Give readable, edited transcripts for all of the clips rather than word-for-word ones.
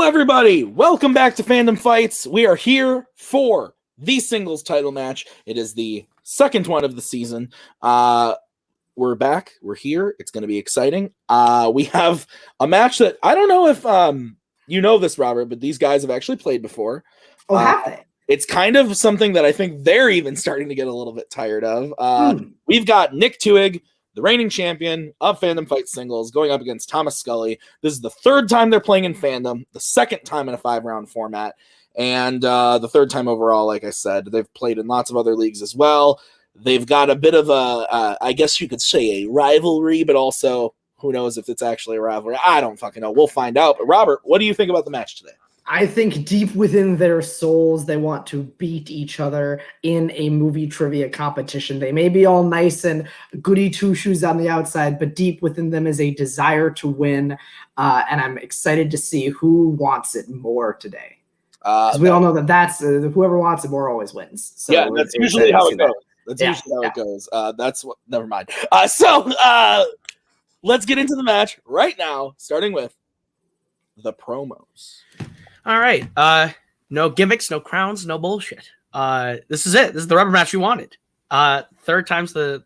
everybody? Welcome back to Fandom Fights. We are here for the singles title match. It is the second one of the season. We're back. We're here. It's going to be exciting. We have a match that I don't know if you know this, Robert, but these guys have actually played before. Oh, have they? It's kind of something that I think they're even starting to get a little bit tired of. We've got Nick TWOHIG, the reigning champion of Fandom Fights Singles, going up against Thomas Scully. This is the third time they're playing in Fandom, the second time in a 5-round format, and the third time overall, like I said. They've played in lots of other leagues as well. They've got a bit of a, I guess you could say, a rivalry, but also, who knows if it's actually a rivalry. I don't fucking know. We'll find out. But Robert, what do you think about the match today? I think deep within their souls, they want to beat each other in a movie trivia competition. They may be all nice and goody two-shoes on the outside, but deep within them is a desire to win. And I'm excited to see who wants it more today. Because we all know that's whoever wants it more always wins. So yeah, that's usually how it goes. That's usually how it goes. That's what. Never mind. So let's get into the match right now, starting with the promos. All right. No gimmicks, no crowns, no bullshit. This is it. This is the rubber match we wanted. Third time's the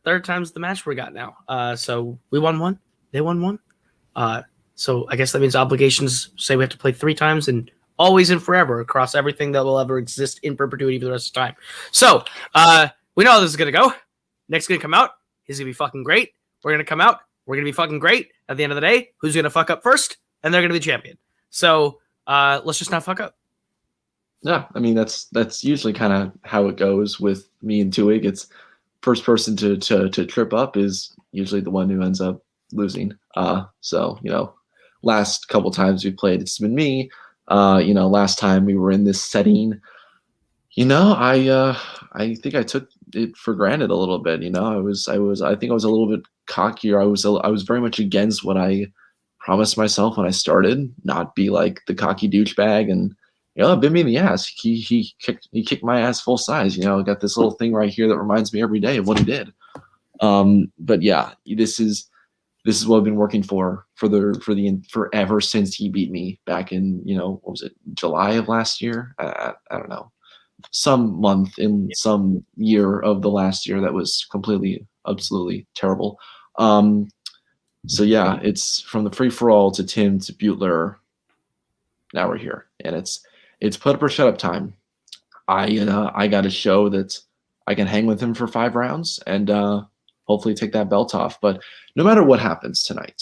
match we got now. So we won one. They won one. So I guess that means obligations say we have to play 3 times and always and forever across everything that will ever exist in perpetuity for the rest of time. So we know how this is gonna go. Nick's gonna come out. He's gonna be fucking great. We're gonna come out. We're gonna be fucking great. At the end of the day, who's gonna fuck up first? And they're gonna be champion. So let's just not fuck up. Yeah, I mean that's usually kind of how it goes with me and TWOHIG. It's first person to trip up is usually the one who ends up losing. So last couple times we played, it's been me. Last time we were in this setting, I think I took it for granted a little bit. I think I was a little bit cockier. I was very much against what I promised myself when I started, not be like the cocky douchebag, and it bit me in the ass. He kicked my ass full size. I got this little thing right here that reminds me every day of what he did. But yeah, this is what I've been working for forever since he beat me back in what was it, July of last year? I don't know, some month in some year of the last year that was completely, absolutely terrible. So yeah, it's from the free-for-all to Tim to Butler. Now we're here, and it's put up or shut up time. I got to show that I can hang with him for 5 rounds and hopefully take that belt off. But no matter what happens tonight,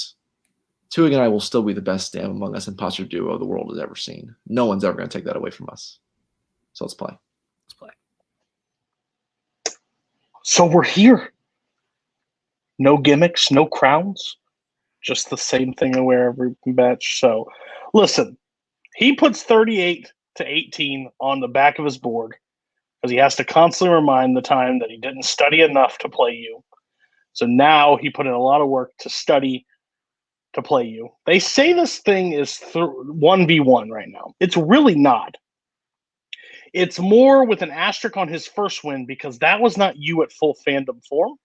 TWOHIG and I will still be the best damn Among Us imposter duo the world has ever seen. No one's ever going to take that away from us. So let's play. Let's play. So we're here. No gimmicks, no crowns. Just the same thing I wear every match. So, listen, he puts 38-18 on the back of his board because he has to constantly remind the time that he didn't study enough to play you. So now he put in a lot of work to study to play you. They say this thing is 1v1 right now. It's really not. It's more with an asterisk on his first win because that was not you at full Fandom form.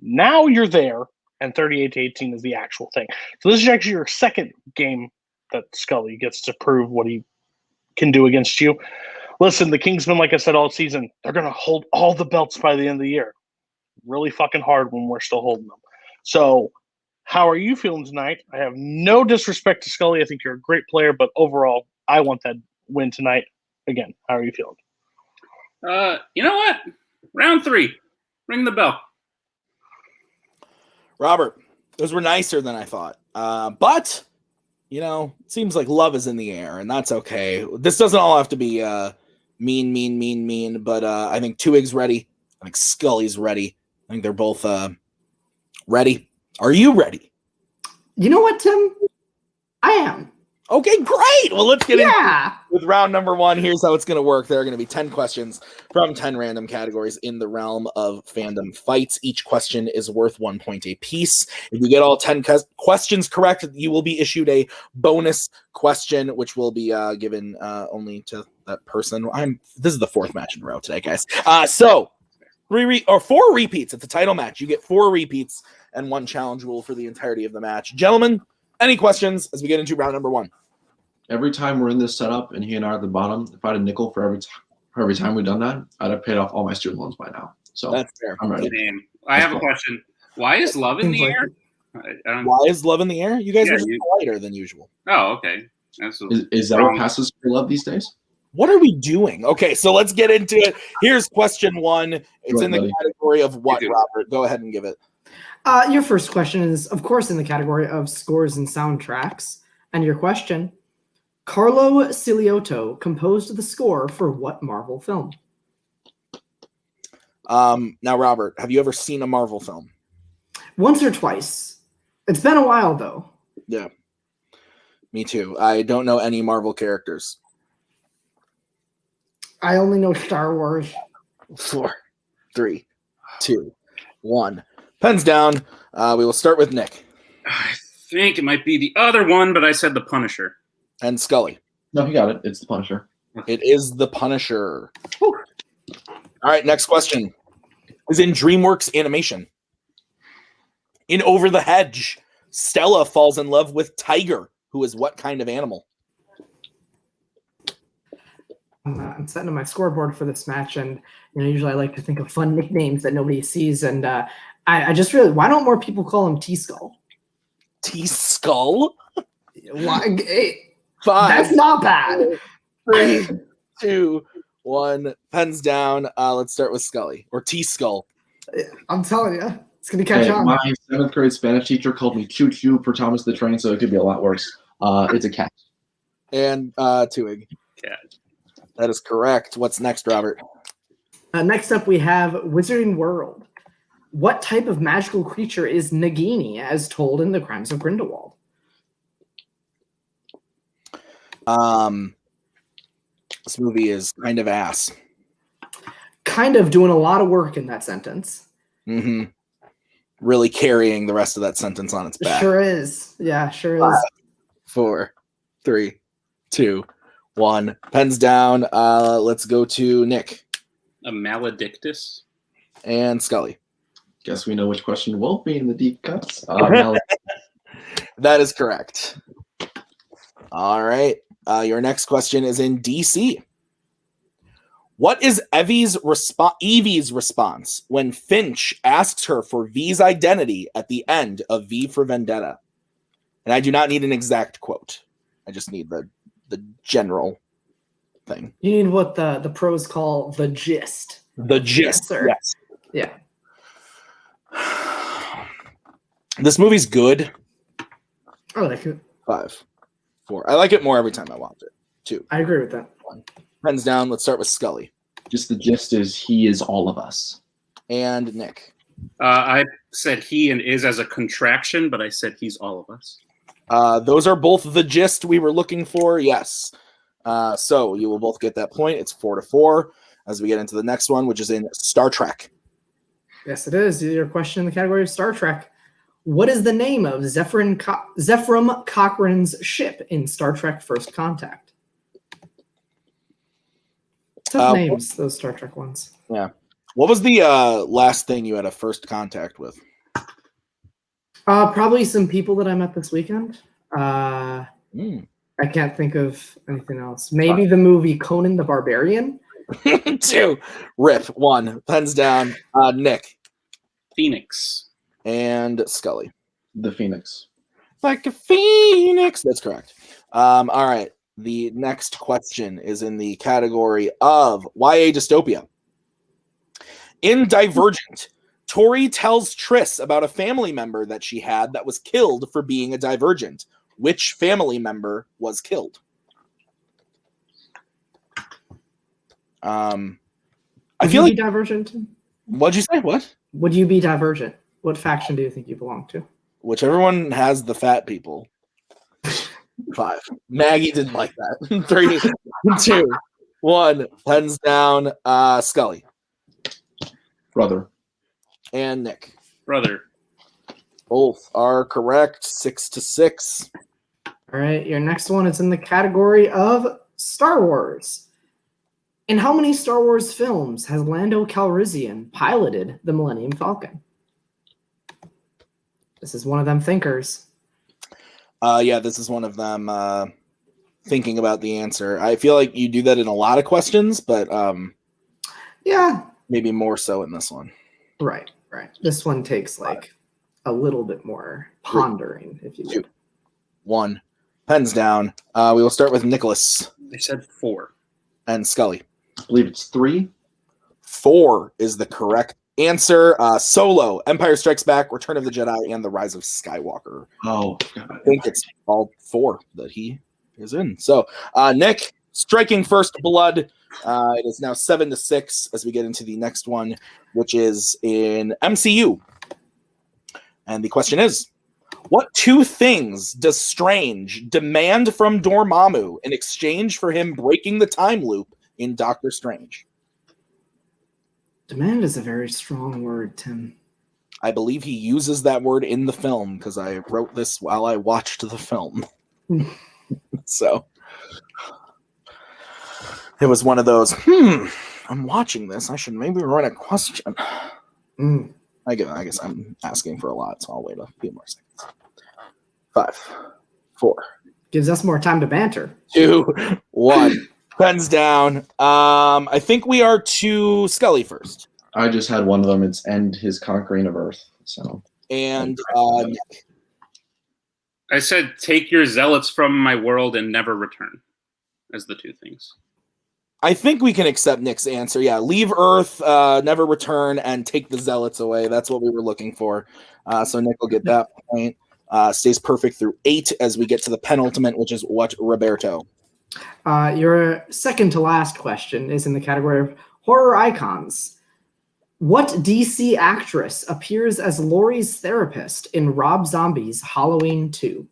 Now you're there. And 38-18 is the actual thing. So this is actually your second game that Scully gets to prove what he can do against you. Listen, the Kingsmen, like I said all season, they're going to hold all the belts by the end of the year. Really fucking hard when we're still holding them. So how are you feeling tonight? I have no disrespect to Scully. I think you're a great player, but overall, I want that win tonight. Again, how are you feeling? You know what? Round 3. Ring the bell. Robert, those were nicer than I thought. But, it seems like love is in the air, and that's okay. This doesn't all have to be mean, but I think TWOHIG's ready. I think Scully's ready. I think they're both ready. Are you ready? You know what, Tim? I am. Okay, great. Well, let's get into with round number 1. Here's how it's going to work. There are going to be 10 questions from 10 random categories in the realm of Fandom Fights. Each question is worth 1 point a piece. If you get all 10 questions correct, you will be issued a bonus question, which will be given only to that person. This is the 4th match in a row today, guys. So 4 repeats. It's a title match. You get 4 repeats and 1 challenge rule for the entirety of the match. Gentlemen, any questions as we get into round number 1? Every time we're in this setup and he and I are at the bottom, if I had a nickel for every time we've done that, I'd have paid off all my student loans by now. So That's fair. I'm ready. Damn. I have a question. Why is love in Seems the like air? I don't, Why is love in the air? You guys Yeah, are just you- lighter than usual. oh, okay. That's Is that what passes for love these days? What are we doing? Okay, so let's get into it. Here's question 1. It's Go in the ahead, buddy. category of what, You do. Robert? Go ahead and give it. Your first question is, of course, in the category of scores and soundtracks. And your question, Carlo Ciliotto composed the score for what Marvel film? Now, Robert, have you ever seen a Marvel film? Once or twice. It's been a while, though. Yeah. Me too. I don't know any Marvel characters. I only know Star Wars. 4, 3, 2, 1. Pens down. We will start with Nick I think it might be the other one, but I said the Punisher. and Scully. No, he got it. It's the Punisher. It is the Punisher. Whew. All right, next question is in DreamWorks animation. In Over the Hedge, Stella falls in love with Tiger, who is what kind of animal? I'm setting up my scoreboard for this match, and usually I like to think of fun nicknames that nobody sees. And I just really, why don't more people call him T-Skull? T-Skull? Why, hey, 5, that's not bad. 3, 2, 1. Pens down. Let's start with Scully or T-Skull. I'm telling you, it's gonna catch Hey, on. my 7th grade Spanish teacher called me Choo Choo for Thomas the Train, so it could be a lot worse. It's a cat. And Twig. Cat. That is correct. What's next, Robert? Next up, we have Wizarding World. What type of magical creature is Nagini, as told in The Crimes of Grindelwald? This movie is kind of ass. Kind of doing a lot of work in that sentence. Mm-hmm. Really carrying the rest of that sentence on its back. Sure is. Yeah, sure is. 4, 3, 2, 1. Pens down. Let's go to Nick A Maledictus. and Scully. Guess we know which question won't be in the deep cuts. That is correct. All right. Your next question is in DC. What is Evie's response when Finch asks her for V's identity at the end of V for Vendetta? And I do not need an exact quote. I just need the general thing. You need what the pros call the gist. The gist. Sir. Yes. Yeah. This movie's good. I like it. 5, 4. I like it more every time I watch it. 2. I agree with that. Pens down. Let's start with Scully Just the gist is he is all of us. and Nick. I said he and is as a contraction, but I said he's all of us. Those are both the gist we were looking for. Yes. So you will both get that point. It's 4-4 as we get into the next one, which is in Star Trek. Yes, it is. Your question in the category of Star Trek. What is the name of Zephyrum Cochrane's ship in Star Trek First Contact? Tough names, those Star Trek ones. Yeah. What was the last thing you had a first contact with? Probably some people that I met this weekend. I can't think of anything else. Maybe the movie Conan the Barbarian. 2. Rip. 1. Pens down. Nick Phoenix. and Scully. The Phoenix. Like a phoenix. That's correct. All right. The next question is in the category of YA dystopia. In Divergent, Tori tells Triss about a family member that she had that was killed for being a Divergent. Which family member was killed? I feel like. Divergent. What'd you say? What? Would you be Divergent? What faction do you think you belong to? Whichever one has the fat people. 5. Maggie didn't like that. 3, 2, 1. Pens down. Scully Brother. and Nick. Brother. Both are correct. 6-6. All right, your next one is in the category of Star Wars. In how many Star Wars films has Lando Calrissian piloted the Millennium Falcon? This is one of them thinkers. Yeah, this is one of them thinking about the answer. I feel like you do that in a lot of questions, but Yeah. maybe more so in this one. Right. This one takes like a little bit more pondering, if you would. 2, 1. Pens down. We will start with Nicholas I said 4. and Scully. I believe it's 3. 4 is the correct answer. Solo, Empire Strikes Back, Return of the Jedi, and The Rise of Skywalker. Oh, I think it's all 4 that he is in. So, Nick, striking first blood. It is now 7-6 as we get into the next one, which is in MCU. And the question is, what 2 things does Strange demand from Dormammu in exchange for him breaking the time loop in Doctor Strange? Demand is a very strong word, Tim. I believe he uses that word in the film because I wrote this while I watched the film. So it was one of those, I'm watching this. I should maybe run a question. I guess I'm asking for a lot, so I'll wait a few more seconds. 5, 4. Gives us more time to banter. 2, 1. Pens down. I think we are to Scully first. I just had one of them. It's End His Conquering of Earth. So. And Nick. I said, take your zealots from my world and never return as the 2 things. I think we can accept Nick's answer. Yeah, leave Earth, never return, and take the zealots away. That's what we were looking for. So Nick will get that point. Stays perfect through 8 as we get to the penultimate, which is what, Roberto? Your second to last question is in the category of horror icons. What DC actress appears as Laurie's therapist in Rob Zombie's Halloween 2?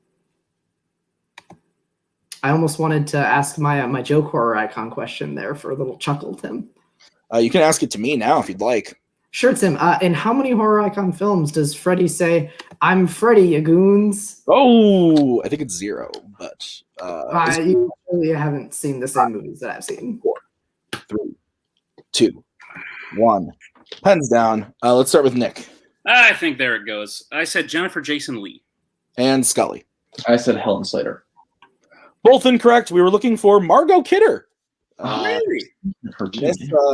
I almost wanted to ask my joke horror icon question there for a little chuckle, Tim. You can ask it to me now if you'd like. Sure, Tim. In how many horror icon films does Freddy say, "I'm Freddy, ya goons"? Oh, I think it's 0, but You really haven't seen the same movies that I've seen. 4, 3, 2, 1. Pens down. Let's start with Nick I think there it goes. I said Jennifer Jason Leigh. and Scully. I said Helen Slater. Both incorrect. We were looking for Margot Kidder. Really?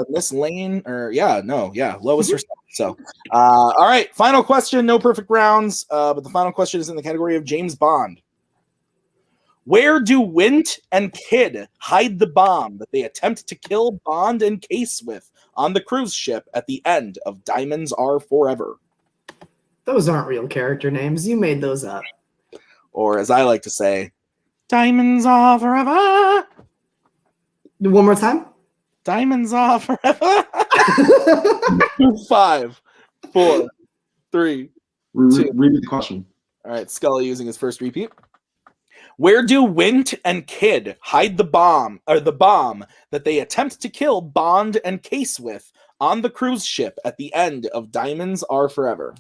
Miss Lane, Lois herself. So, all right, final question. No perfect rounds, but the final question is in the category of James Bond. Where do Wint and Kidd hide the bomb that they attempt to kill Bond and Case with on the cruise ship at the end of Diamonds Are Forever? Those aren't real character names. You made those up. Or as I like to say, Diamonds Are Forever. One more time. Diamonds Are Forever. 5, 4, 3, 2. Repeat the question. All right, Scully using his first repeat. Where do Wint and Kidd hide the bomb that they attempt to kill Bond and Case with on the cruise ship at the end of Diamonds Are Forever?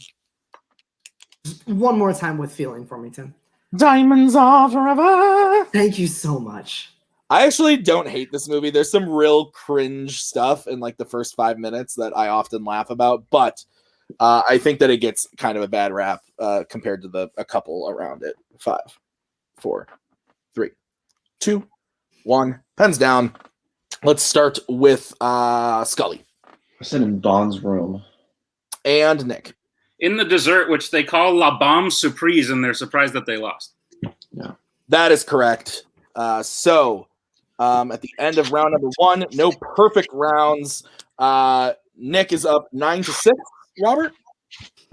One more time with feeling for me, Tim. Diamonds Are Forever. Thank you so much. I actually don't hate this movie. There's some real cringe stuff in like the first 5 minutes that I often laugh about, but I think that it gets kind of a bad rap compared to a couple around it. 5, 4, 3, 2, 1. Pens down. Let's start with Scully. I said in Bond's room. And Nick. In the dessert, which they call La Bombe Surprise, and they're surprised that they lost. Yeah. That is correct. So at the end of round number 1, no perfect rounds. Nick is up 9-6. Robert?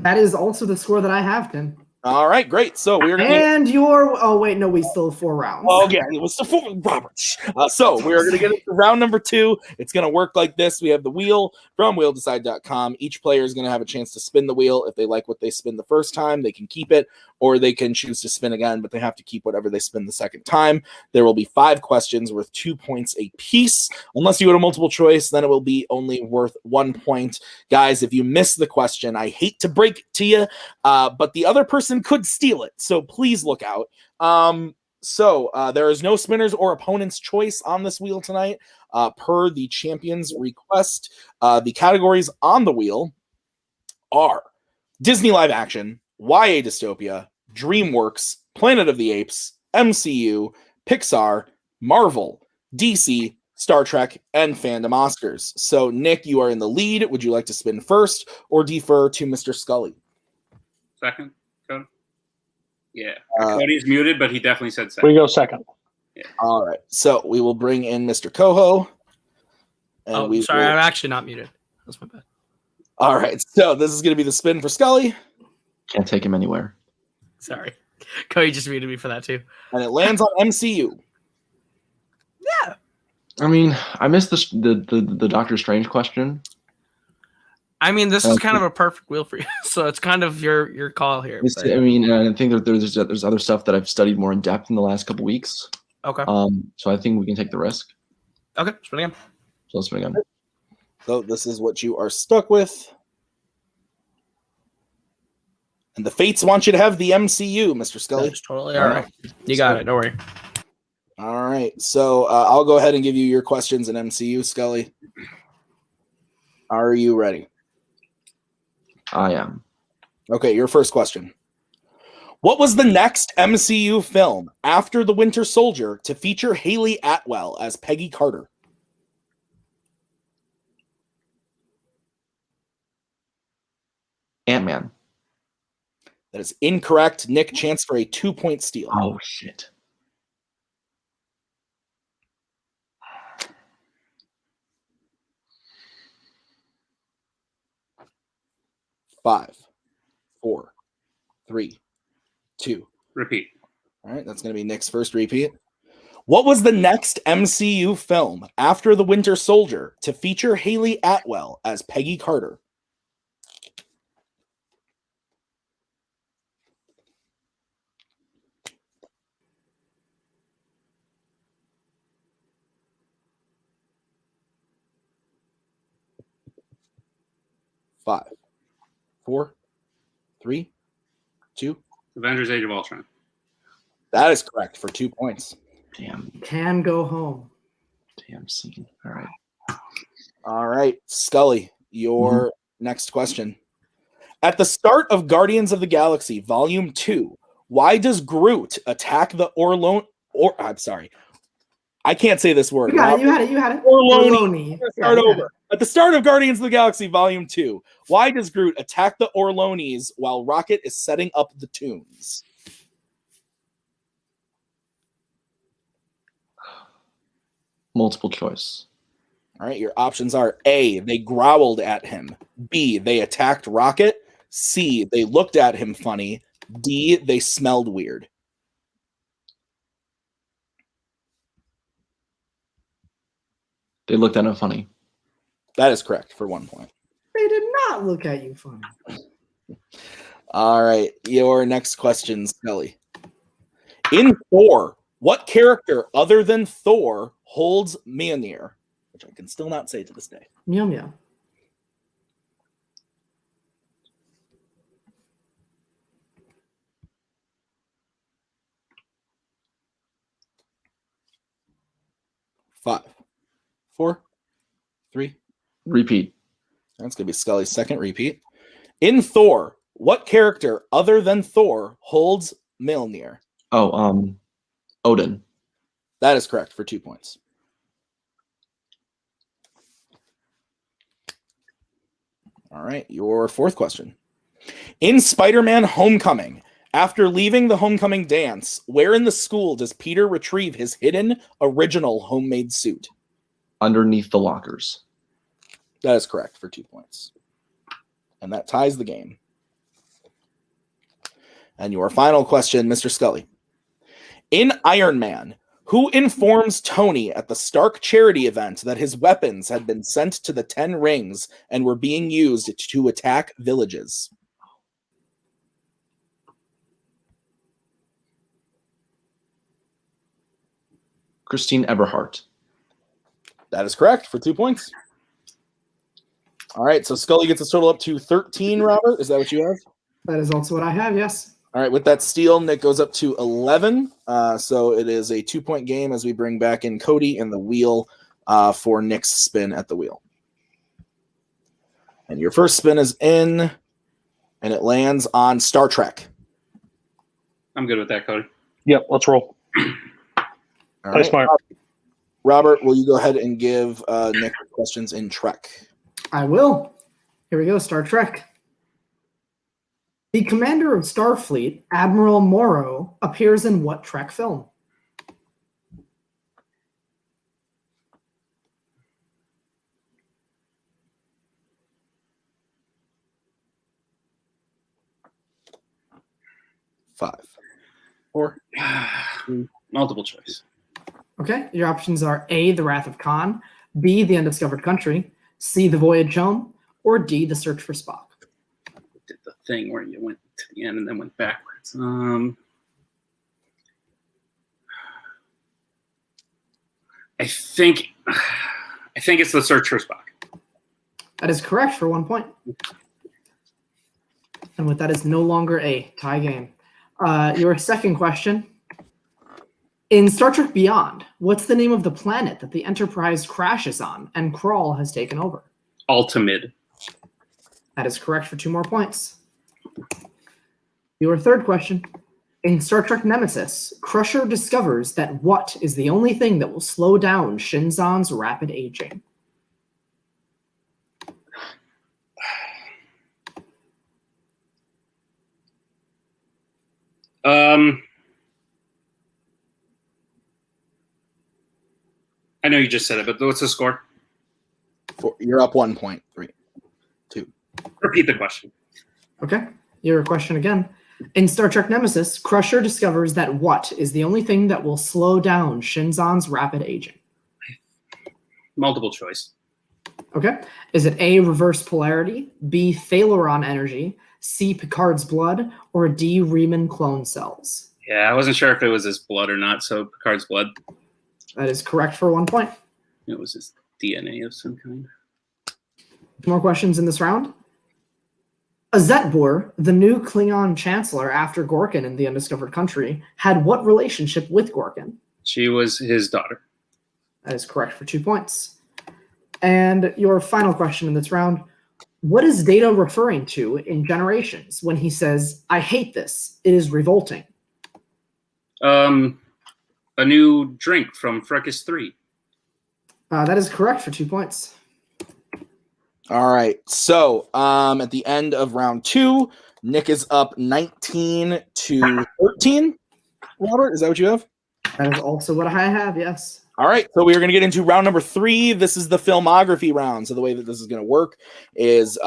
That is also the score that I have, Tim. All right, great. So we are going to... And your... Oh, wait, no, we still have 4 rounds. Oh, yeah, it was the 4 Roberts. So we are going to get into round number 2. It's going to work like this. We have the wheel from wheeldecide.com. Each player is going to have a chance to spin the wheel. If they like what they spin the first time, they can keep it, or they can choose to spin again, but they have to keep whatever they spin the second time. There will be 5 questions worth 2 points a piece. Unless you go to multiple choice, then it will be only worth 1 point. Guys, if you miss the question, I hate to break it to you, but the other person could steal it, so please look out. There is no spinners or opponent's choice on this wheel tonight, per the champion's request. The categories on the wheel are Disney live action, YA dystopia, DreamWorks, Planet of the Apes, MCU, Pixar, Marvel, DC, Star Trek, and Fandom Oscars. So, Nick, you are in the lead. Would you like to spin first or defer to Mr. Scully? Second, Cody? Yeah. Cody's muted, but he definitely said second. We go second. Yeah. All right. So, we will bring in Mr. Koho. And sorry, I'm actually not muted. That's my bad. All right. So, this is going to be the spin for Scully. Can't take him anywhere. Sorry. Cody just muted me for that, too. And it lands on MCU. Yeah. I mean, I missed the Doctor Strange question. I mean, this is kind of a perfect wheel for you, so it's kind of your call here. I mean, I think that there's other stuff that I've studied more in depth in the last couple weeks. Okay. So I think we can take the risk. Okay, spin again. So let's spin again. So this is what you are stuck with. And the fates want you to have the MCU, Mr. Scully. That's totally all right. You got it. Don't worry. All right. So I'll go ahead and give you your questions in MCU, Scully. Are you ready? I am. Okay, your first question. What was the next MCU film after The Winter Soldier to feature Haley Atwell as Peggy Carter? Ant-Man. That is incorrect. Nick, chance for a 2-point steal. Oh, shit. Five, 4, 3, 2. Repeat. All right, that's going to be Nick's first repeat. What was the next MCU film after The Winter Soldier to feature Haley Atwell as Peggy Carter? Five, 4, 3, 2. Avengers: Age of Ultron. That is correct for 2 points. Damn. Can go home. Damn scene. All right. All right, Scully, your next question. At the start of Guardians of the Galaxy Volume 2, why does Groot attack the I'm sorry. I can't say this word. You had it. Orlonis. Start over. At the start of Guardians of the Galaxy Volume 2, why does Groot attack the Orlonis while Rocket is setting up the tunes? Multiple choice. All right, your options are A, they growled at him. B, they attacked Rocket. C, they looked at him funny. D, they smelled weird. They looked at him funny. That is correct for 1 point. They did not look at you funny. All right, your next question, Scully. In Thor, what character other than Thor holds Mjolnir? Which I can still not say to this day. Meow meow. Five, 4, 3. Repeat. That's going to be Scully's second repeat. In Thor, what character other than Thor holds Mjolnir? Oh, Odin. That is correct for 2 points. All right, your fourth question. In Spider-Man Homecoming, after leaving the homecoming dance, where in the school does Peter retrieve his hidden original homemade suit? Underneath the lockers. That is correct for 2 points. And that ties the game. And your final question, Mr. Scully. In Iron Man, who informs Tony at the Stark charity event that his weapons had been sent to the 10 Rings and were being used to attack villages? Christine Eberhardt. That is correct for 2 points. All right, so Scully gets a total up to 13, Robert. Is that what you have? That is also what I have, yes. All right, with that steal, Nick goes up to 11. So it is a 2-point game as we bring back in Cody and the wheel for Nick's spin at the wheel. And your first spin is in, and it lands on Star Trek. I'm good with that, Cody. Yep, let's roll. All Play right. smart. Robert, will you go ahead and give Nick questions in Trek? I will. Here we go, Star Trek. The commander of Starfleet, Admiral Morrow, appears in what Trek film? Five, four, Multiple choice. Okay, your options are A, The Wrath of Khan, B, The Undiscovered Country, C, The Voyage Home, or D, The Search for Spock. Did the thing where you went to the end and then went backwards. I think it's The Search for Spock. That is correct for 1 point. And with that is no longer a tie game. Your second question. In Star Trek Beyond, what's the name of the planet that the Enterprise crashes on and Krall has taken over? Altamid. That is correct for 2 more points. Your third question. In Star Trek Nemesis, Crusher discovers that what is the only thing that will slow down Shinzon's rapid aging? I know you just said it, but what's the score? You're up 1 point. 3, 2. Repeat the question. Okay, your question again. In Star Trek Nemesis, Crusher discovers that what is the only thing that will slow down Shinzon's rapid aging? Multiple choice. Okay. Is it A, reverse polarity, B, Thalaron energy, C, Picard's blood, or D, Riemann clone cells? Yeah, I wasn't sure if it was his blood or not, so Picard's blood. That is correct for 1 point. It was his DNA of some kind. More questions in this round? Azetbur, the new Klingon chancellor after Gorkin in The Undiscovered Country, had what relationship with Gorkin? She was his daughter. That is correct for 2 points. And your final question in this round. What is Data referring to in Generations when he says, I hate this, it is revolting? A new drink from Freckis 3. That is correct for 2 points. All right. So at the end of round 2, Nick is up 19 to 13. Robert, is that what you have? That is also what I have, yes. All right, so we are going to get into round number 3. This is the filmography round. So the way that this is going to work is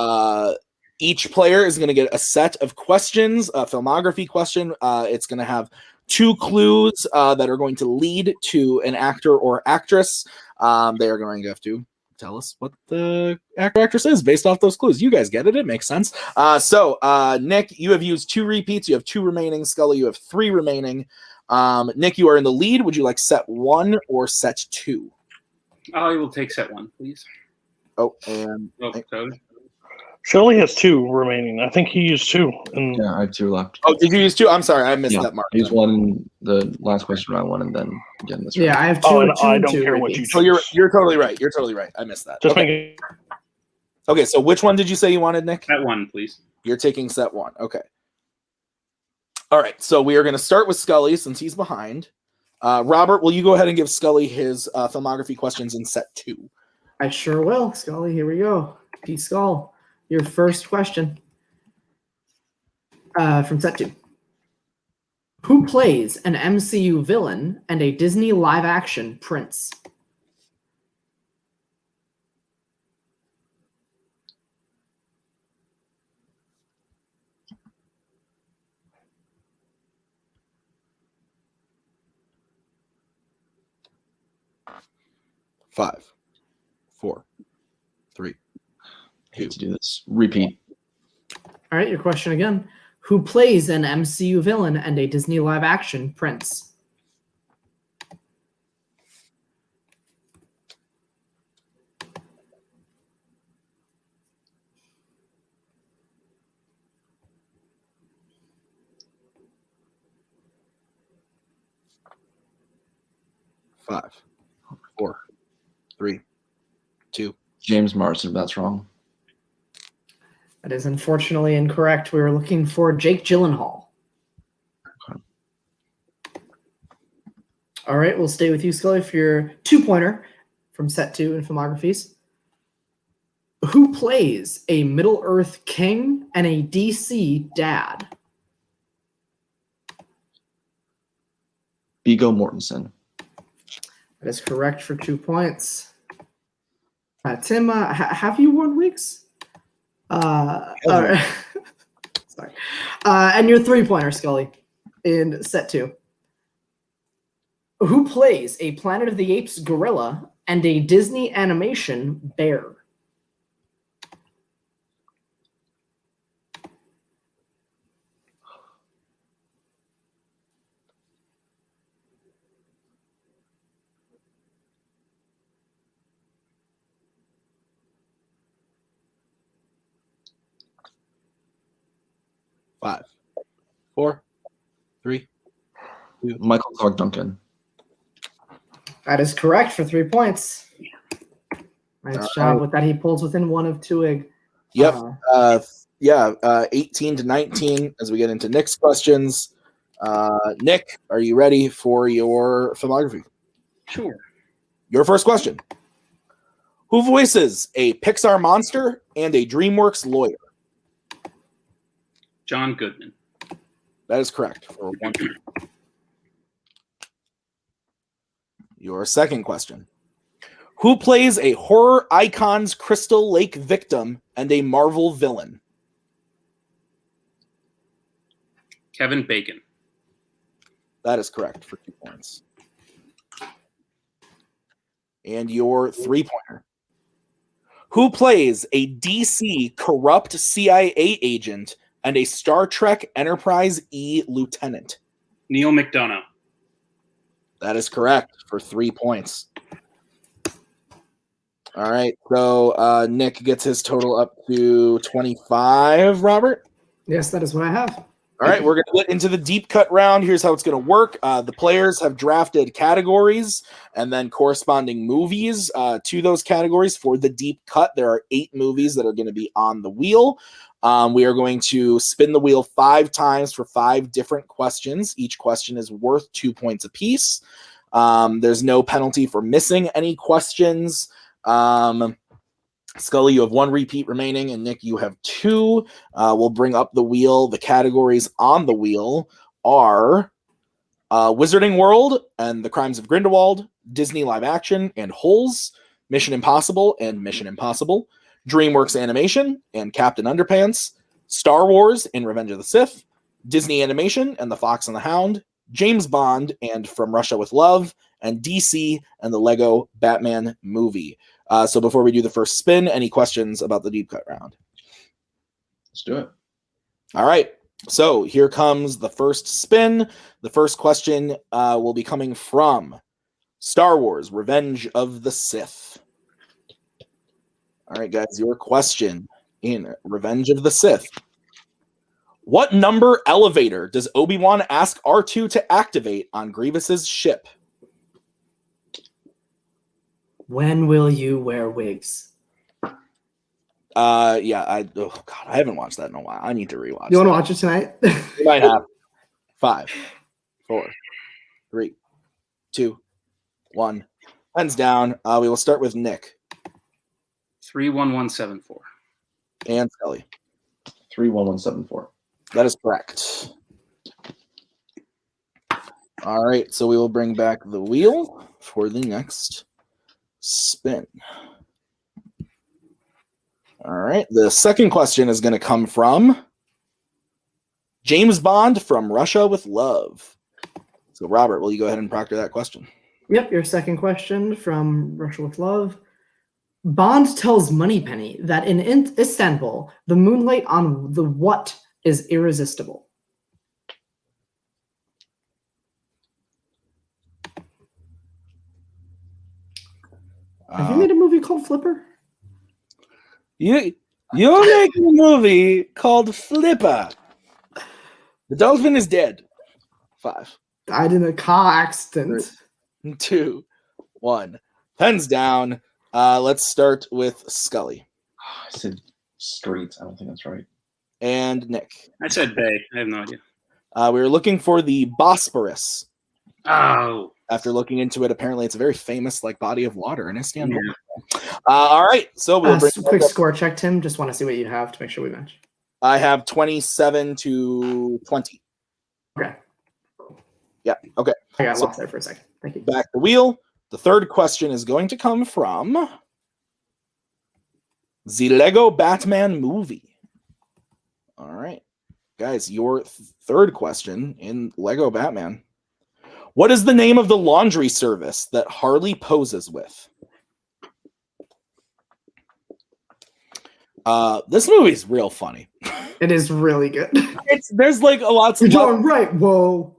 each player is going to get a set of questions, a filmography question. It's going to have 2 clues that are going to lead to an actor or actress. They are going to have to tell us what the actor or actress is based off those clues. You guys get it. It makes sense. So Nick, you have used 2 repeats. You have 2 remaining. Scully, you have 3 remaining. Nick, you are in the lead. Would you like set 1 or set 2? I will take set 1, please. Oh, and Cody. Scully has 2 remaining. I think he used 2. And Yeah, I have 2 left. oh, did you use 2? I'm sorry, I missed that mark. I used 1 in the last question round 1, and then again this round. Yeah, I have 2. and two, I don't two care what you repeats. So you're totally right. You're totally right. I missed that. just Okay. make Okay, so which one did you say you wanted, Nick? Set 1, please. You're taking set 1. Okay. All right, so we are going to start with Scully since he's behind. Robert, will you go ahead and give Scully his filmography questions in set 2? I sure will. Scully, here we go. Pete Skull, your first question from set 2. Who plays an MCU villain and a Disney live-action prince? Five, 4, 3, I hate to do this. Repeat. All right, your question again. Who plays an MCU villain and a Disney live-action prince? Five, 4, 3, 2. James Marsden, if that's wrong. That is unfortunately incorrect. We were looking for Jake Gyllenhaal. Okay. All right, we'll stay with you, Scully, for your 2-pointer from set 2 in Filmographies. Who plays a Middle-earth king and a DC dad? Viggo Mortensen. That is correct for 2 points. Tim, have you worn wigs? All right. Sorry. And your 3-pointer, Scully, in set 2. Who plays a Planet of the Apes gorilla and a Disney animation bear? Five, 4, 3, 2. Michael Clark Duncan. That is correct for 3 points. Nice job with that. He pulls within 1 of TWOHIG. Yep. 18 to 19 as we get into Nick's questions. Nick, are you ready for your filmography? Sure. Your first question. Who voices a Pixar monster and a DreamWorks lawyer? John Goodman. That is correct for 1. Your second question. Who plays a horror icon's Crystal Lake victim and a Marvel villain? Kevin Bacon. That is correct for 2 points. And your 3-pointer. Who plays a DC corrupt CIA agent and a Star Trek Enterprise E lieutenant? Neil McDonough. That is correct for 3 points. All right, so Nick gets his total up to 25, Robert? Yes, that is what I have. All right, we're going to get into the deep cut round. Here's how it's going to work. The players have drafted categories and then corresponding movies to those categories for the deep cut. There are 8 movies that are going to be on the wheel. We are going to spin the wheel 5 times for 5 different questions. Each question is worth 2 points apiece. There's no penalty for missing any questions. Scully, you have 1 repeat remaining, and Nick, you have 2. We'll bring up the wheel. The categories on the wheel are Wizarding World and The Crimes of Grindelwald, Disney Live Action and Holes, Mission Impossible and Mission Impossible, DreamWorks Animation and Captain Underpants, Star Wars and Revenge of the Sith, Disney Animation and The Fox and the Hound, James Bond and From Russia with Love, and DC and the Lego Batman movie. So before we do the first spin, any questions about the deep cut round? Let's do it. All right. So here comes the first spin. The first question will be coming from Star Wars, Revenge of the Sith. All right, guys, your question in Revenge of the Sith. What number elevator does Obi-Wan ask R2 to activate on Grievous's ship? When will you wear wigs? I haven't watched that in a while. I need to rewatch. You want to watch it tonight? You might have. 5, 4, 3, 2, 1. Pens down. We will start with Nick 31174. and Scully. 31174. That is correct. All right, so we will bring back the wheel for the next spin. All right, the second question is going to come from James Bond, From Russia with Love. So, Robert, will you go ahead and proctor that question? Yep, your second question from Russia with Love. Bond tells Moneypenny that in Istanbul, the moonlight on the what is irresistible. Have you made a movie called Flipper? You're making a movie called Flipper. The dolphin is dead. 5, Died in a car accident. 2, 1. Pens down. Let's start with Scully I said streets. I don't think that's right. and Nick. I said Bay. I have no idea. We were looking for the Bosporus. Oh. After looking into it, apparently it's a very famous body of water in Istanbul. Yeah. All right, so we'll bring quick score check, Tim. Just want to see what you have to make sure we match. I have 27-20. Okay. Yeah. Okay. I got lost there for a second. Thank you. Back the wheel. The third question is going to come from the Lego Batman movie. All right, guys, your third question in Lego Batman. What is the name of the laundry service that Harley poses with? This movie's real funny. It is really good. There's a lot. You're doing right. Whoa.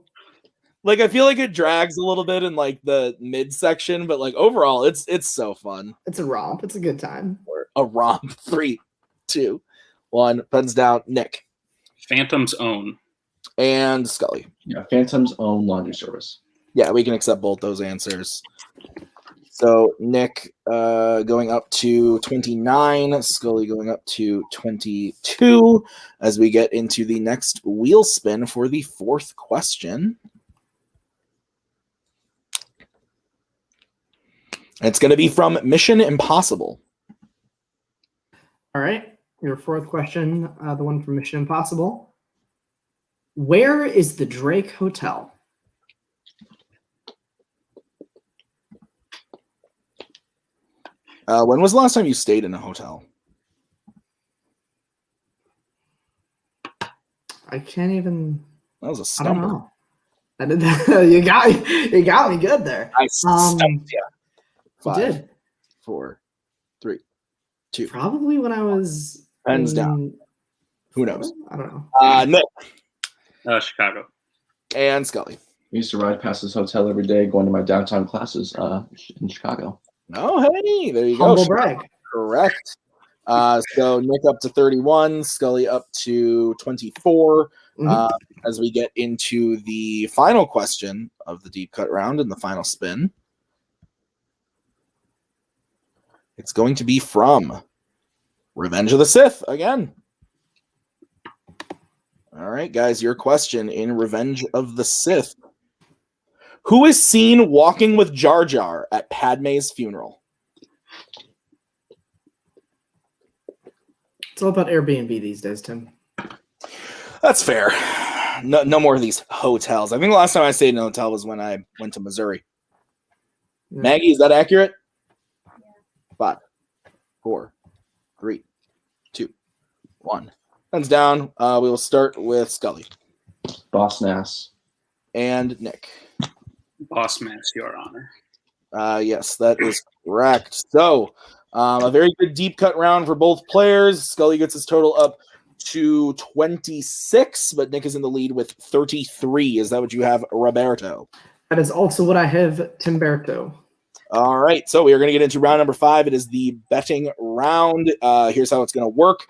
I feel like it drags a little bit in the midsection, but overall, it's so fun. It's a romp. It's a good time. A romp. 3, 2, 1. Pens down. Nick. Phantom's Own. And Scully. Yeah, Phantom's Own laundry service. Yeah, we can accept both those answers. So Nick going up to 29, Scully going up to 22 as we get into the next wheel spin for the fourth question. It's going to be from Mission Impossible. All right. Your fourth question, the one from Mission Impossible. Where is the Drake Hotel? When was the last time you stayed in a hotel? I can't even. That was a I don't stumper. know. I did that. You got me good there. I stumped you. You 5, did. 4, 3, 2. Probably when I was. Pens down. Who knows? I don't know. Nick. Chicago. And Scully. I used to ride past this hotel every day going to my downtown classes in Chicago. Oh, hey, there you Humble go. brag. Correct. So Nick up to 31, Scully up to 24. As we get into the final question of the deep cut round and the final spin. It's going to be from Revenge of the Sith again. All right, guys, your question in Revenge of the Sith. Who is seen walking with Jar Jar at Padme's funeral? It's all about Airbnb these days, Tim. That's fair. No more of these hotels. I think the last time I stayed in a hotel was when I went to Missouri. Yeah. Maggie, is that accurate? 5, 4, 3, 2, 1. Hands down. We will start with Scully. Boss Nass. And Nick. Boss Mass, Your Honor. Yes, that is correct. So, a very good deep cut round for both players. Scully gets his total up to 26, but Nick is in the lead with 33. Is that what you have, Roberto? That is also what I have, Timberto. All right, so we are going to get into round number 5. It is the betting round. Here's how it's going to work.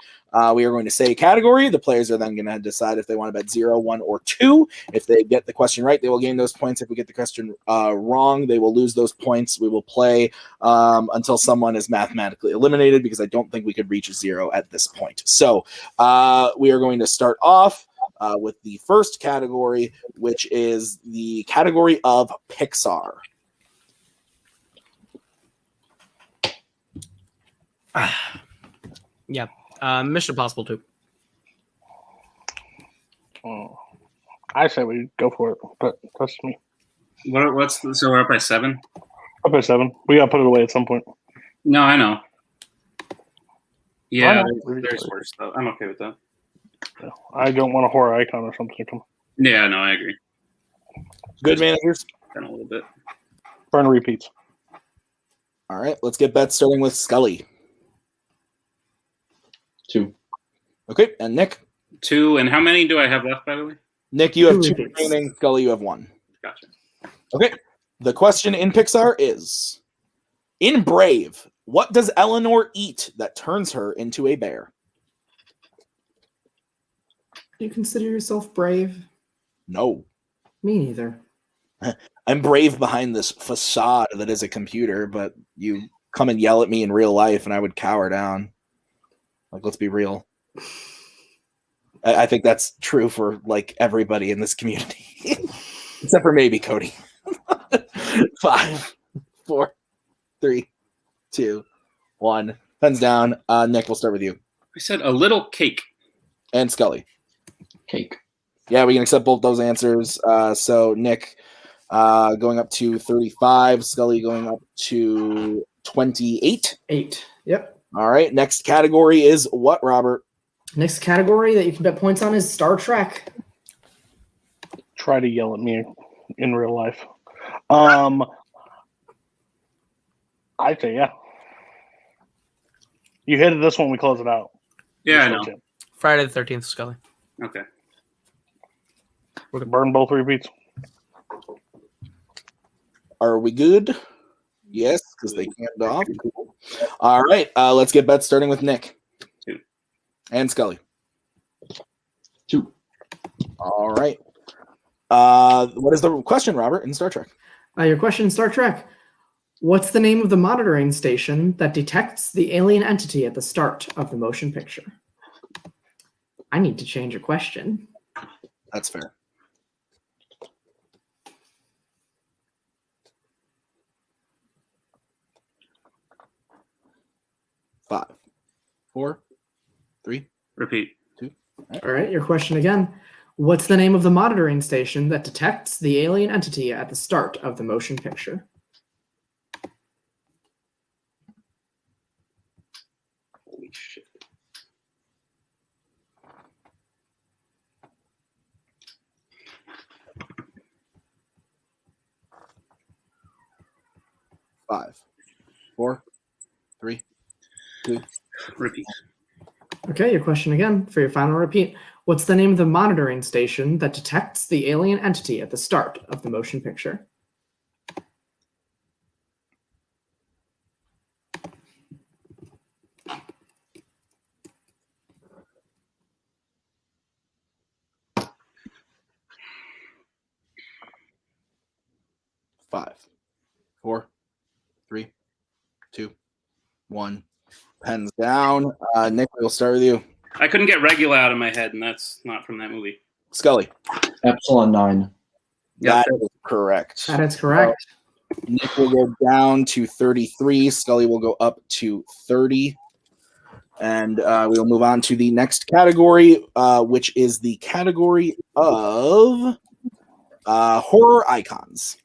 We are going to say a category. The players are then going to decide if they want to bet 0, 1, or 2. If they get the question right, they will gain those points. If we get the question wrong, they will lose those points. We will play until someone is mathematically eliminated, because I don't think we could reach a 0 at this point. So we are going to start off with the first category, which is the category of Pixar. Yeah. Mission Impossible 2. I say we go for it, but that's me. So we're up by 7? Up by 7. We got to put it away at some point. No, I know. Yeah, Why not? there's worse though. I'm okay with that. Yeah. I don't want a horror icon or something to come. Yeah, no, I agree. Good managers. Kind of a little bit. Burn repeats. All right, let's get bets starting with Scully. 2. Okay, and Nick. 2, and how many do I have left, by the way? Nick, you have 2 repeats. remaining. Scully, you have 1. Gotcha. Okay, the question in Pixar is, in Brave, what does Eleanor eat that turns her into a bear? Do you consider yourself brave? No. Me neither. I'm brave behind this facade that is a computer, but you come and yell at me in real life and I would cower down. Let's be real. I think that's true for everybody in this community. Except for maybe Cody. 5, 4, 3, 2, 1. Pens down. Nick, we'll start with you. I said a little cake. And Scully. Cake. Yeah, we can accept both those answers. So Nick going up to 35, Scully going up to 28. 8. Yep. All right. Next category is what, Robert? Next category that you can bet points on is Star Trek. Try to yell at me in real life. I say yeah. You hit this one, we close it out. Yeah, I know. Friday the 13th, Scully. Okay. We're gonna burn both repeats. Are we good? Yes, because they camped off. Cool. All right. Let's get bets starting with Nick. 2. And Scully. 2. All right. What is the question, Robert, in Star Trek? Your question in Star Trek. What's the name of the monitoring station that detects the alien entity at the start of the motion picture? I need to change a question. That's fair. Five, 4, 3. Repeat. 2. All right, your question again. What's the name of the monitoring station that detects the alien entity at the start of the motion picture? Holy shit. Five, 4, 3, 2. Repeat. Okay, your question again for your final repeat. What's the name of the monitoring station that detects the alien entity at the start of the motion picture? Five, 4, 3, 2, 1. Pens down. Nick, we'll start with you. I couldn't get Regula out of my head, and that's not from that movie. Scully. Epsilon 9. Yep. That is correct. That is correct. Nick will go down to 33. Scully will go up to 30. And we'll move on to the next category, which is the category of horror icons.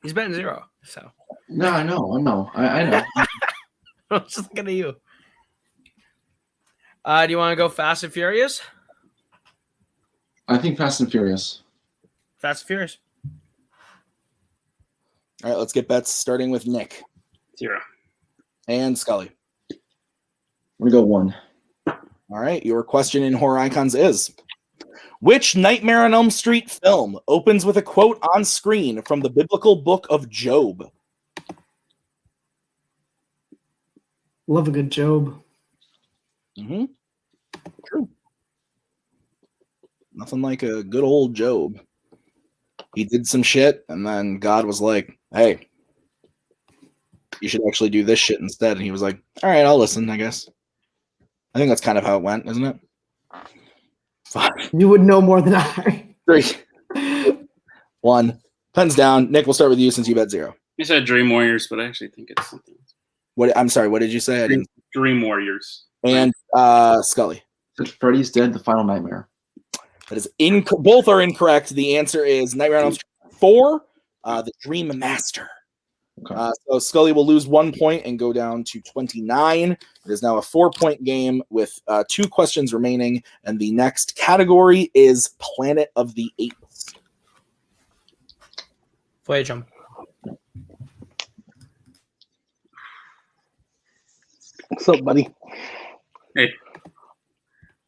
He's betting 0, so. No, I know. I know. I'm just looking at you. Do you want to go Fast and Furious? I think Fast and Furious. Fast and Furious. All right, let's get bets starting with Nick 0. and Scully. I'm going to go 1. All right, your question in horror icons is: which Nightmare on Elm Street film opens with a quote on screen from the biblical book of Job? Love a good Job. Mm-hmm. True. Nothing like a good old Job. He did some shit, and then God was like, hey, you should actually do this shit instead. And he was like, all right, I'll listen, I guess. I think that's kind of how it went, isn't it? 5, You would know more than I. 3, 1. Pens down. Nick, we'll start with you since you bet 0. You said Dream Warriors, but I actually think it's something else. What? I'm sorry. What did you say? I didn't. Dream Warriors. And Scully. Freddy's Dead, The Final Nightmare. That is both are incorrect. The answer is Nightmare on Elm Street 4, The Dream Master. Okay. So Scully will lose 1 point and go down to 29. It is now a 4-point game with 2 questions remaining, and the next category is Planet of the Apes. Voyage. What's up, buddy? Hey.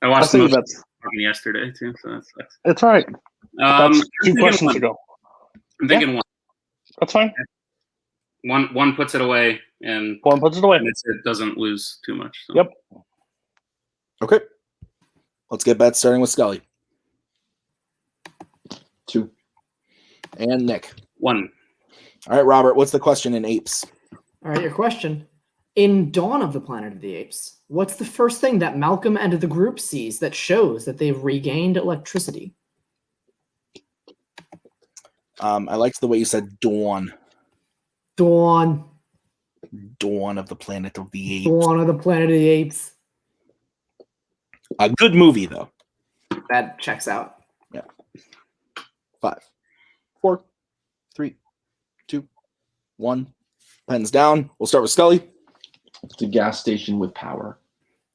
I watched see most that. of it yesterday, too, so that's It's all right. That's 2 questions one. ago. I'm thinking one. That's fine. One puts it away, and One puts it away. it doesn't lose too much. So. Yep. Okay. Let's get bets starting with Scully. 2. And Nick. 1. All right, Robert, what's the question in Apes? All right, your question. In Dawn of the Planet of the Apes, what's the first thing that Malcolm and the group sees that shows that they've regained electricity? I liked the way you said dawn. Dawn. Dawn of the Planet of the Apes. Dawn of the Planet of the Apes. A good movie, though. That checks out. Yeah. 5, 4, 3, 2, 1. Pens down. We'll start with Scully. It's a gas station with power.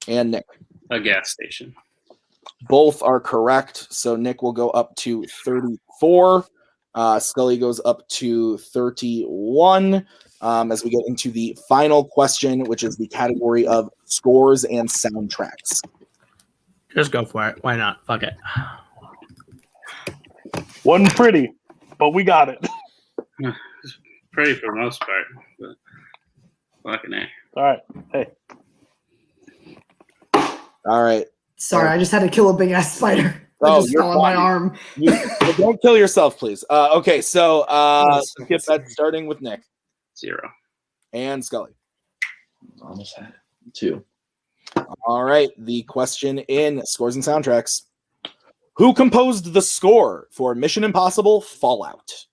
And Nick. A gas station. Both are correct. So Nick will go up to 34. Scully goes up to 31. As we get into the final question, which is the category of scores and soundtracks. Just go for it. Why not? Fuck it. Wasn't pretty, but we got it. Pretty for the most part. But fucking A. All right. Hey. All right. Sorry, I just had to kill a big ass spider. Oh, It just fell on my arm. Don't kill yourself, please. Okay, so let's get that starting with Nick 0. and Scully. Almost had it. 2. All right, the question in scores and soundtracks. Who composed the score for Mission Impossible Fallout?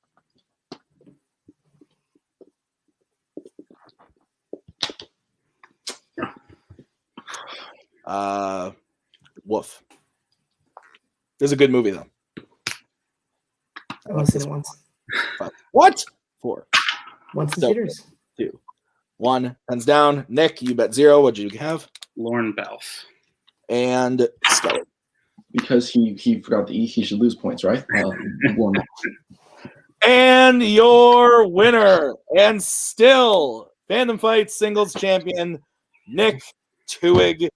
Woof. There's a good movie, though. I've only seen it once. What? 4, Once in So- theaters. 2, 1. Pens down. Nick, you bet 0. What'd you have? Lorne Balfe. And Scully. Because he forgot the E, he should lose points, right? One. And your winner, and still Fandom Fights singles champion, Nick TWOHIG.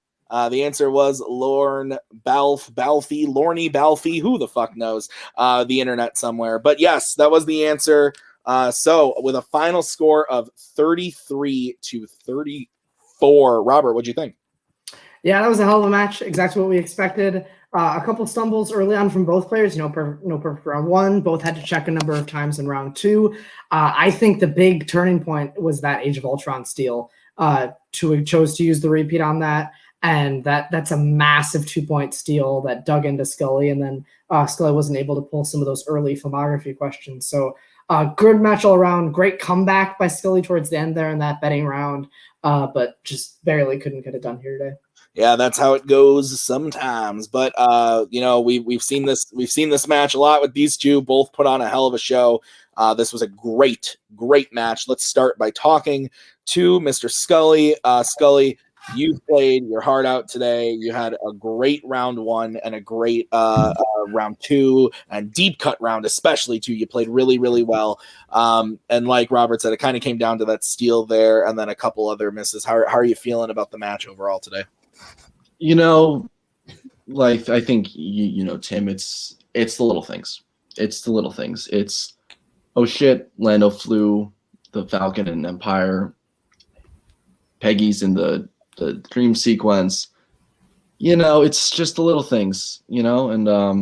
The answer was Lorne Balfe, who the fuck knows? The internet somewhere. But yes, that was the answer. So with a final score of 33-34, Robert, what'd you think? Yeah, that was a hell of a match. Exactly what we expected. A couple stumbles early on from both players. No perfect round one. Both had to check a number of times in round two. I think the big turning point was that Age of Ultron steal. TWOHIG chose to use the repeat on that, and that's a massive 2-point steal that dug into Scully, and then Scully wasn't able to pull some of those early filmography questions. So good match all around. Great comeback by Scully towards the end there in that betting round, but just barely couldn't get it done here today. Yeah, that's how it goes sometimes. But we've seen this match a lot with these two. Both put on a hell of a show. This was a great match. Let's start by talking to Mr. Scully. Scully, you played your heart out today. You had a great round one and a great round two and deep cut round, especially too. You played really, really well. And like Robert said, it kind of came down to that steal there and then a couple other misses. How are you feeling about the match overall today? Like I think Tim, it's the little things. It's the little things. It's, oh shit, Lando flew the Falcon and Empire. Peggy's in the dream sequence. It's just the little things, and I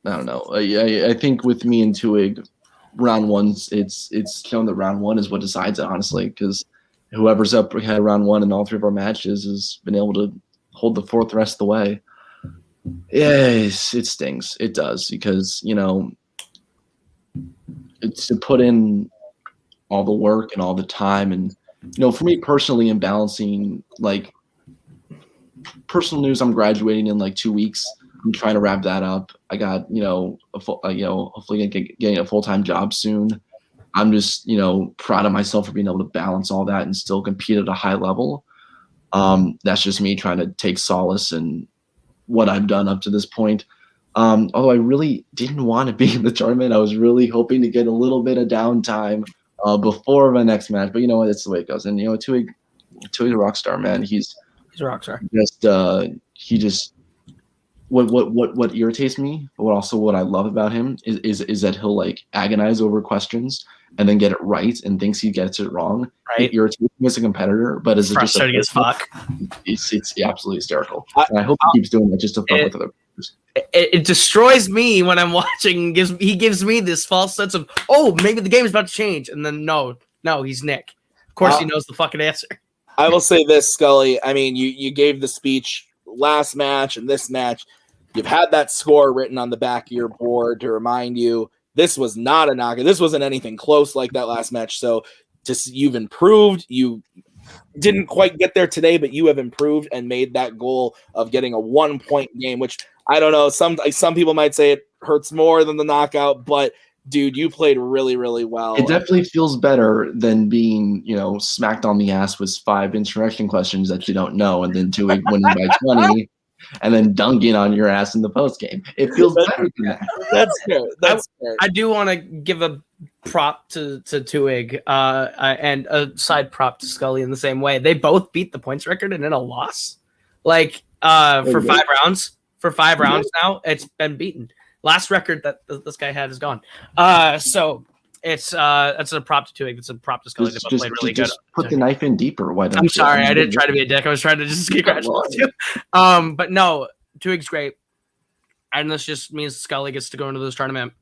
don't know. I think with me and TWOHIG, round one, it's shown that round one is what decides it, honestly, because whoever's up had round one in all three of our matches has been able to hold the fourth the rest of the way. Yeah, it stings. It does, because it's to put in all the work and all the time, and for me personally, in balancing like personal news, I'm graduating in like 2 weeks. I'm trying to wrap that up. I got hopefully getting a full-time job soon. I'm just proud of myself for being able to balance all that and still compete at a high level. That's just me trying to take solace in what I've done up to this point. Although I really didn't want to be in the tournament, I was really hoping to get a little bit of downtime before my next match. But you know what? That's the way it goes. And TWOHIG a rock star, man. He's a rock star. What irritates me, but also what I love about him is that he'll like agonize over questions and then get it right and thinks he gets it wrong. Right. It irritates me as a competitor, but as frustrating as fuck. It's absolutely hysterical. And I hope he keeps doing that just to fuck with other players. It destroys me when I'm watching. He gives me this false sense of, oh, maybe the game is about to change, and then no, he's Nick. Of course, he knows the fucking answer. I will say this, Scully. I mean, you gave the speech last match and this match. You've had that score written on the back of your board to remind you this was not a knockout. This wasn't anything close like that last match. So you've improved. You didn't quite get there today, but you have improved and made that goal of getting a 1-point game, which I don't know. Some people might say it hurts more than the knockout, but dude, you played really, really well. It definitely feels better than being, smacked on the ass with 5 insurrection questions that you don't know, and then TWOHIG winning by 20, and then dunking on your ass in the post game. It feels better than that. That's fair. That's fair. I do want to give a prop to TWOHIG and a side prop to Scully in the same way. They both beat the points record and in a loss. Like for 5 rounds. For 5 rounds now, it's been beaten. Last record that this guy had is gone. So it's a prop to TWOHIG. It's a prop to Scully. They both played really good. Put the knife in deeper. Why don't I'm sorry, I didn't try to be a dick. I was trying to just congratulate you. But no, TWOHIG's great. And this just means Scully gets to go into this tournament,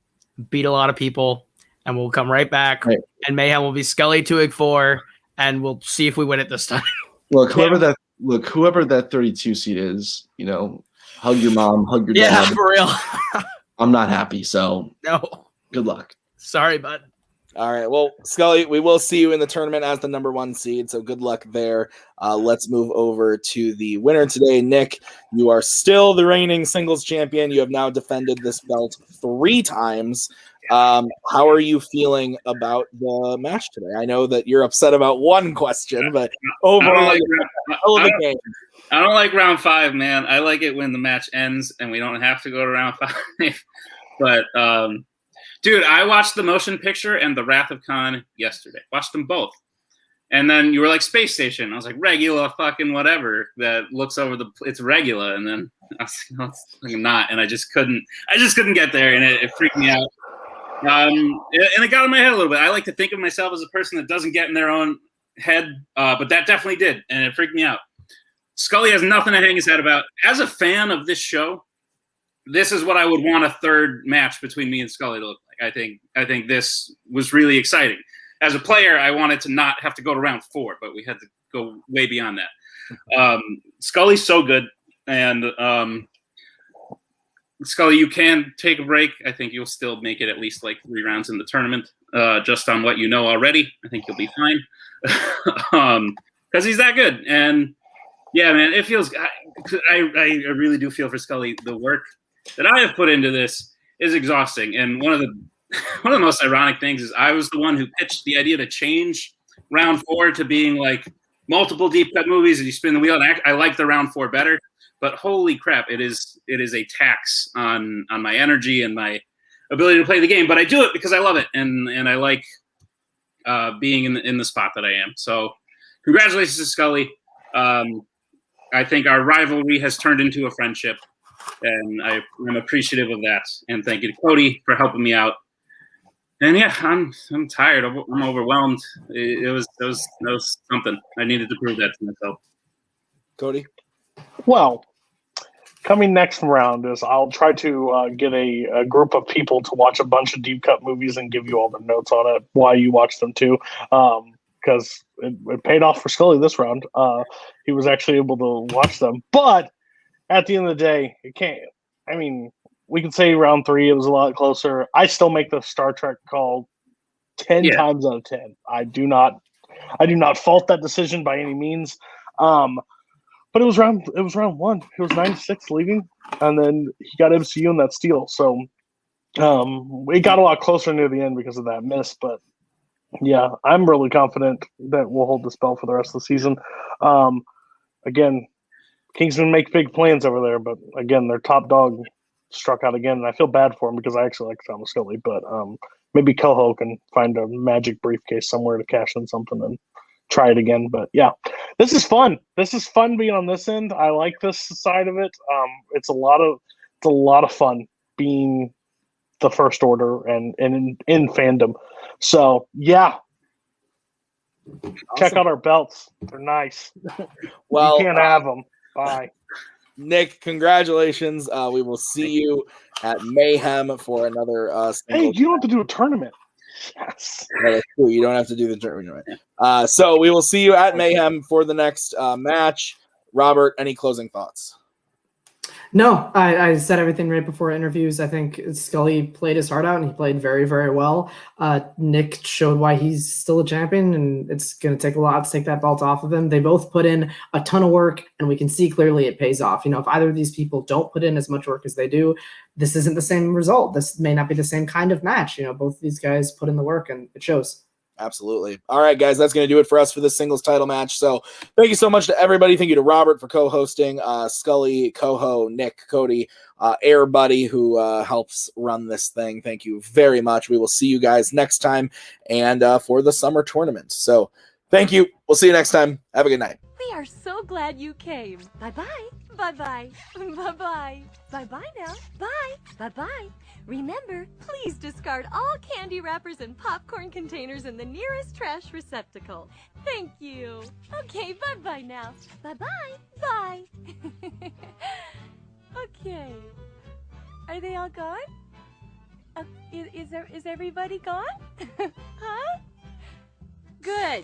beat a lot of people, and we'll come right back. Right. And Mayhem will be Scully TWOHIG 4, and we'll see if we win it this time. Look, whoever that 32 seed is, hug your mom, hug your dad. Yeah, for real. I'm not happy, so no. Good luck. Sorry, bud. All right. Well, Scully, we will see you in the tournament as the number 1 seed, so good luck there. Let's move over to the winner today. Nick, you are still the reigning singles champion. You have now defended this belt 3 times. How are you feeling about the match today? I know that you're upset about one question, but overall, I don't like round 5, man. I like it when the match ends and we don't have to go to round 5. But, dude, I watched the motion picture and the Wrath of Khan yesterday. Watched them both. And then you were like, Space Station. I was like, Regula fucking whatever. That looks over it's Regula. And then I was like, no, it's fucking not. And I just couldn't get there, and it freaked me out. And it got in my head a little bit. I like to think of myself as a person that doesn't get in their own head, but that definitely did, and it freaked me out. Scully has nothing to hang his head about. As a fan of this show, this is what I would want a third match between me and Scully to look like. I think this was really exciting. As a player, I wanted to not have to go to round 4, but we had to go way beyond that. Scully's so good, and Scully, you can take a break. I think you'll still make it at least like 3 rounds in the tournament, just on what you know already. I think you'll be fine because he's that good. And yeah, man, it feels. I really do feel for Scully. The work that I have put into this is exhausting. And one of the most ironic things is I was the one who pitched the idea to change round 4 to being like multiple deep cut movies and you spin the wheel. And I like the round 4 better. But holy crap, it is a tax on my energy and my ability to play the game. But I do it because I love it and I like being in the spot that I am. So congratulations to Scully. I think our rivalry has turned into a friendship, and I'm appreciative of that. And thank you to Cody for helping me out. And yeah, I'm tired. I'm overwhelmed. It was something. I needed to prove that to myself. Cody? Well, coming next round is I'll try to get a group of people to watch a bunch of deep cut movies and give you all the notes on it, why you watch them too. Because it paid off for Scully this round. He was actually able to watch them. But at the end of the day, it can't. I mean, we can say round 3 it was a lot closer. I still make the Star Trek call 10 times out of 10. I do not fault that decision by any means. But it was round 1. He was 9-6 leaving, and then he got MCU in that steal. So it got a lot closer near the end because of that miss. But yeah, I'm really confident that we'll hold this belt for the rest of the season. Again, Kingsman make big plans over there, but again, their top dog struck out again, and I feel bad for him because I actually like Thomas Scully. But maybe Koho can find a magic briefcase somewhere to cash in something and try it again. But yeah, this is fun. This is fun being on this end. I like this side of it. It's a lot of fun being the First Order and in fandom. So yeah, awesome. Check out our belts. They're nice. Well, you can't have them. Bye. Nick, congratulations. We will see you at Mayhem for another Hey, you don't have to do a tournament. Yes. That is true. You don't have to do the tournament. So we will see you at Mayhem for the next match. Robert, any closing thoughts? No, I said everything right before interviews. I think Scully played his heart out, and he played very, very well. Nick showed why he's still a champion, and it's going to take a lot to take that belt off of him. They both put in a ton of work, and we can see clearly it pays off. If either of these people don't put in as much work as they do, this isn't the same result. This may not be the same kind of match. Both of these guys put in the work, and it shows. Absolutely. All right, guys, that's going to do it for us for this singles title match. So thank you so much to everybody. Thank you to Robert for co-hosting, Scully, Koho, Nick, Cody, Air Buddy, who helps run this thing. Thank you very much. We will see you guys next time and for the summer tournament. So thank you. We'll see you next time. Have a good night. We are so glad you came. Bye-bye. Bye-bye. Bye-bye. Bye-bye now. Bye. Bye-bye. Remember, please discard all candy wrappers and popcorn containers in the nearest trash receptacle. Thank you. Okay, bye-bye now. Bye-bye. Bye. Okay. Are they all gone? Is everybody gone? Huh? Good.